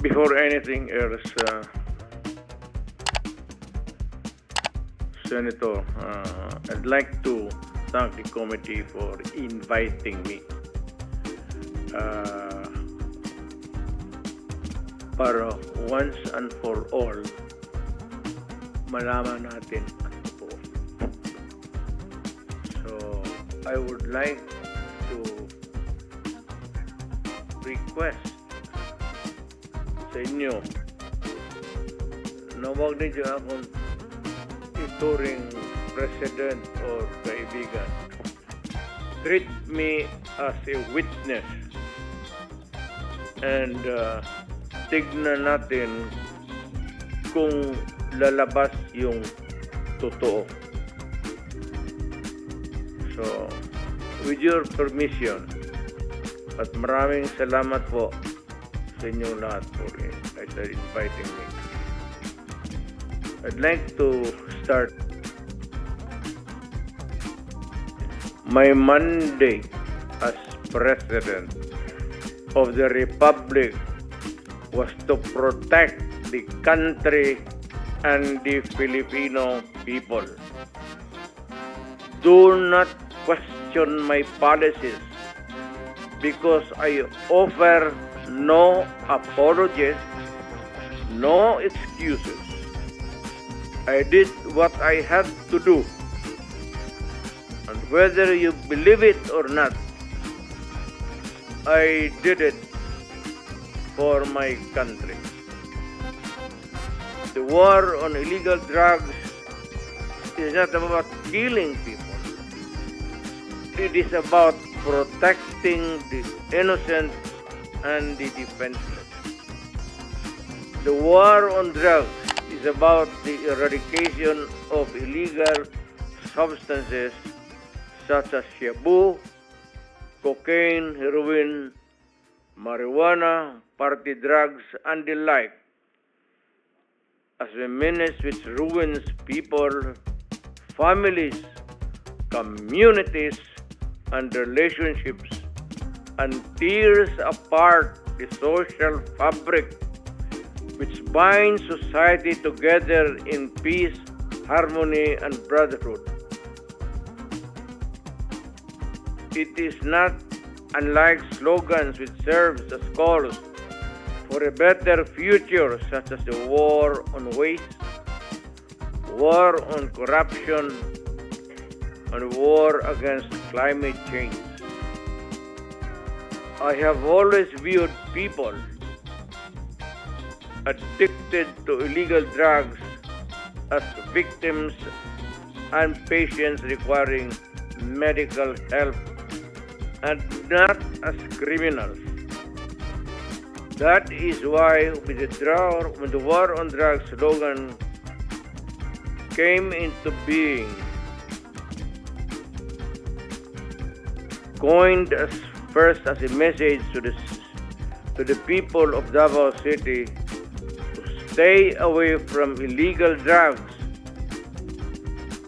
Before anything else, Senator, I'd like to thank the committee for inviting me para once and for all malaman natin ang totoo. So, I would like to request sa inyo na huwag ninyo akong ituring president or kaibigan. Treat me as a witness and tignan natin kung lalabas yung totoo. So, with your permission, at maraming salamat po sa inyong lahat for inviting me. I'd like to start my mandate as President of the Republic was to protect the country and the Filipino people. Do not question my policies because I offer no apologies, no excuses. I did what I had to do. And whether you believe it or not, I did it for my country. The war on illegal drugs is not about killing people. It is about protecting the innocent and the defenseless. The war on drugs is about the eradication of illegal substances such as shabu, cocaine, heroin, marijuana, party drugs, and the like, as a menace which ruins people, families, communities, and relationships, and tears apart the social fabric which binds society together in peace, harmony, and brotherhood. It is not unlike slogans which serves as calls for a better future, such as the war on waste, war on corruption, and war against climate change. I have always viewed people addicted to illegal drugs as victims and patients requiring medical help and not as criminals. That is why when the war on drugs slogan came into being, coined first as a message to the people of Davao City to stay away from illegal drugs.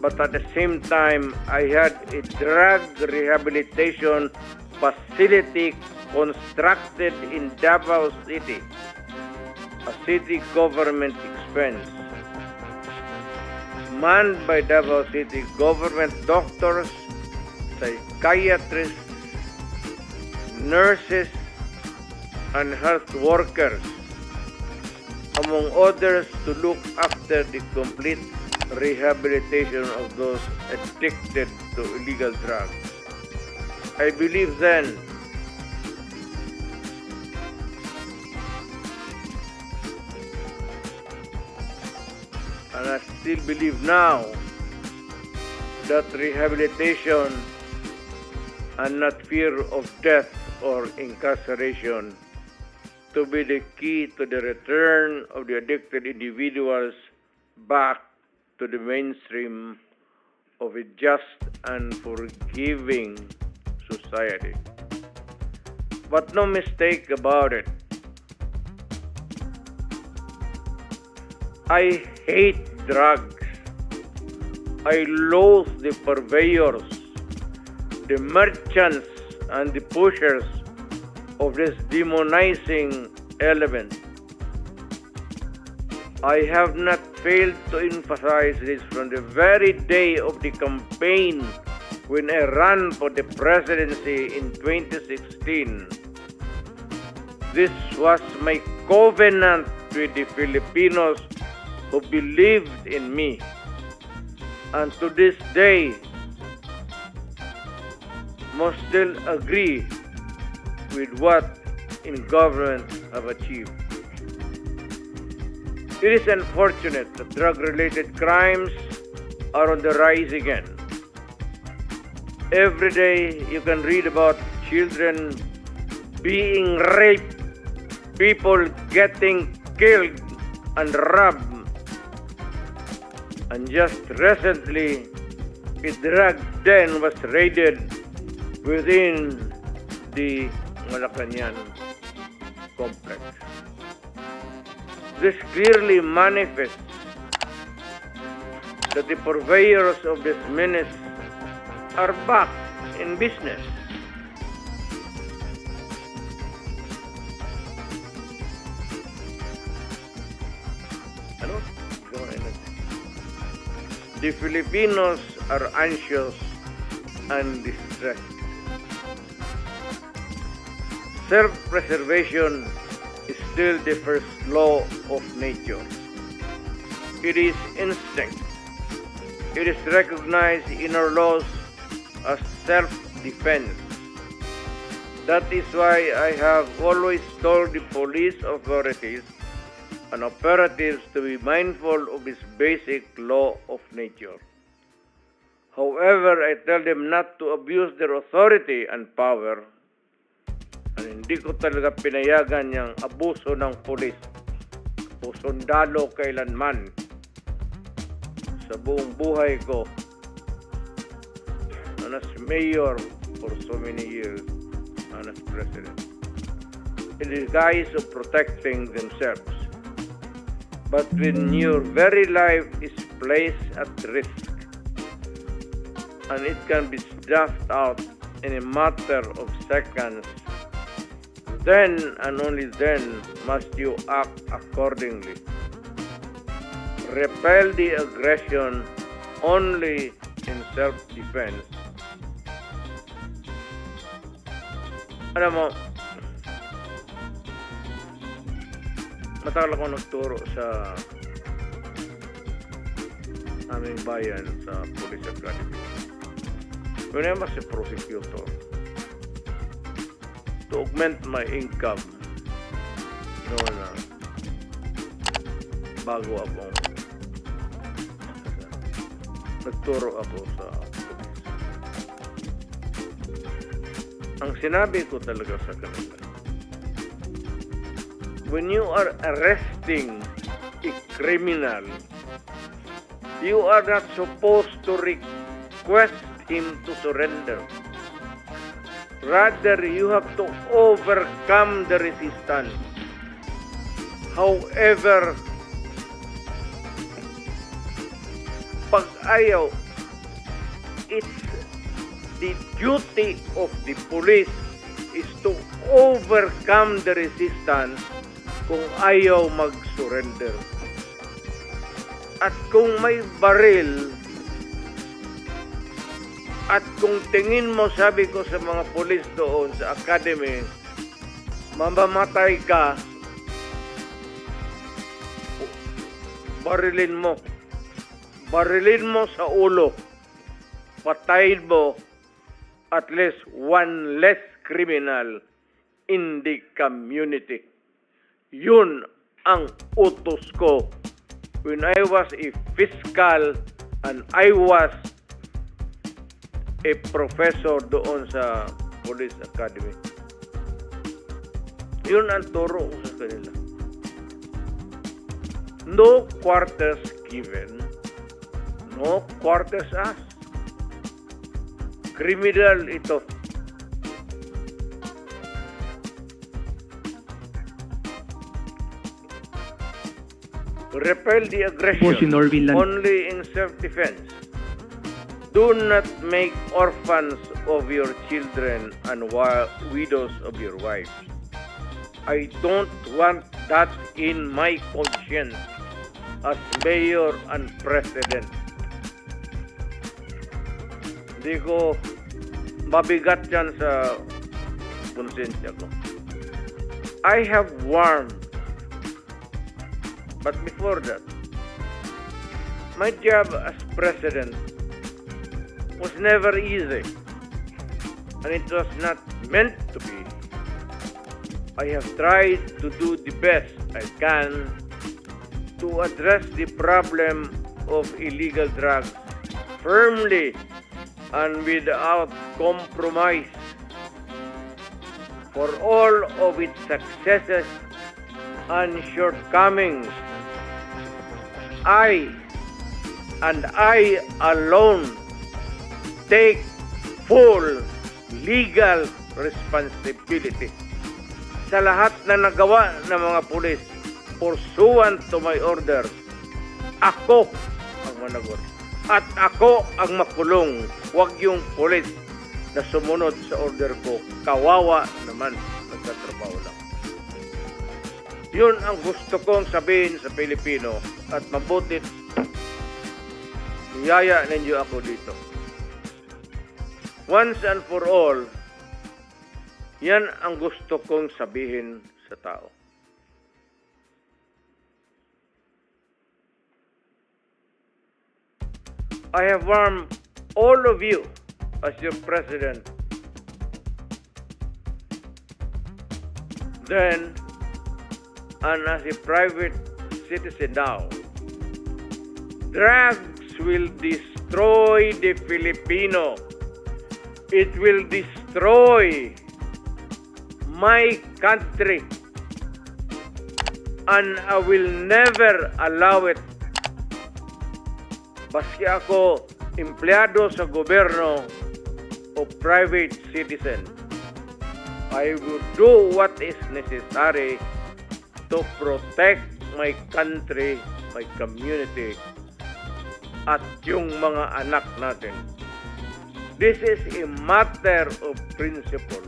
But at the same time, I had a drug rehabilitation facility constructed in Davao City, a city government expense, manned by Davao City government doctors, psychiatrists, nurses, and health workers, among others, to look after the complete rehabilitation of those addicted to illegal drugs. I believe then and I still believe now that rehabilitation and not fear of death or incarceration to be the key to the return of the addicted individuals back to the mainstream of a just and forgiving society. But no mistake about it, I hate drugs. I loathe the purveyors, the merchants, and the pushers of this demonizing element. I have not failed to emphasize this from the very day of the campaign when I ran for the presidency in 2016. This was my covenant with the Filipinos who believed in me. And to this day, most still agree with what in government have achieved. It is unfortunate that drug-related crimes are on the rise again. Every day you can read about children being raped, people getting killed and robbed. And just recently, a drug den was raided within the Malacanang complex. This clearly manifests that the purveyors of this menace are back in business. The Filipinos are anxious and distressed. Self-preservation is still the first law of nature. It is instinct. It is recognized in our laws as self-defense. That is why I have always told the police authorities and operatives to be mindful of this basic law of nature. However, I tell them not to abuse their authority and power. And hindi ko talaga pinayagan yung abuso ng pulis o sundalo kailanman sa buong buhay ko and as mayor for so many years and as president. In the guise of protecting themselves. But when your very life is placed at risk and it can be snuffed out in a matter of seconds, then and only then must you act accordingly. Repel the aggression only in self-defense. Alam mo, matagal ako nagturo sa aming bayan sa Police Academy. When I was a prosecutor, to augment my income, noon na bago akong nagturo ako sa police. Ang sinabi ko talaga sa kanila, when you are arresting a criminal, you are not supposed to request him to surrender. Rather, you have to overcome the resistance. However, pag ayaw, it's the duty of the police is to overcome the resistance kung ayaw mag-surrender. At kung may baril, at kung tingin mo, sabi ko sa mga pulis doon sa academy, mamamatay ka, barilin mo. Barilin mo sa ulo. Patayin mo at least one less criminal in the community. Yun ang utos ko when I was a fiscal and I was a professor doon sa Police Academy. Yun ang turo ko sa kanila. No quarters given, no quarters asked. Criminal ito. Repel the aggression only in self-defense. Do not make orphans of your children and widows of your wives. I don't want that in my conscience. as mayor and president. Hindi ko mabigat yan sa konsensya ko. I have warned, but before that, my job as president was never easy, and it was not meant to be. I have tried to do the best I can to address the problem of illegal drugs firmly and without compromise. For all of its successes and shortcomings, I alone take full legal responsibility sa lahat na nagawa ng mga pulis pursuant to my orders. Ako ang managot at ako ang makulong. Huwag yung pulis na sumunod sa order ko. Kawawa naman, nagtatrabaho lang. Yun ang gusto kong sabihin sa Pilipino at mabutit iyaya ninyo ako dito. Once and for all, yan ang gusto kong sabihin sa tao. I have warned all of you as your president then and as a private citizen now. Drugs will destroy the Filipino. It will destroy my country, and I will never allow it. Baski ako empleyado sa gobyerno o private citizen, I will do what is necessary to protect my country, my community, at yung mga anak natin. This is a matter of principle.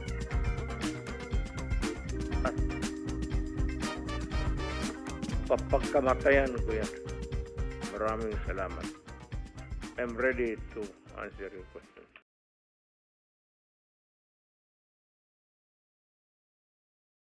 At papagkamatayan ko yan. Maraming salamat. I'm ready to answer your question.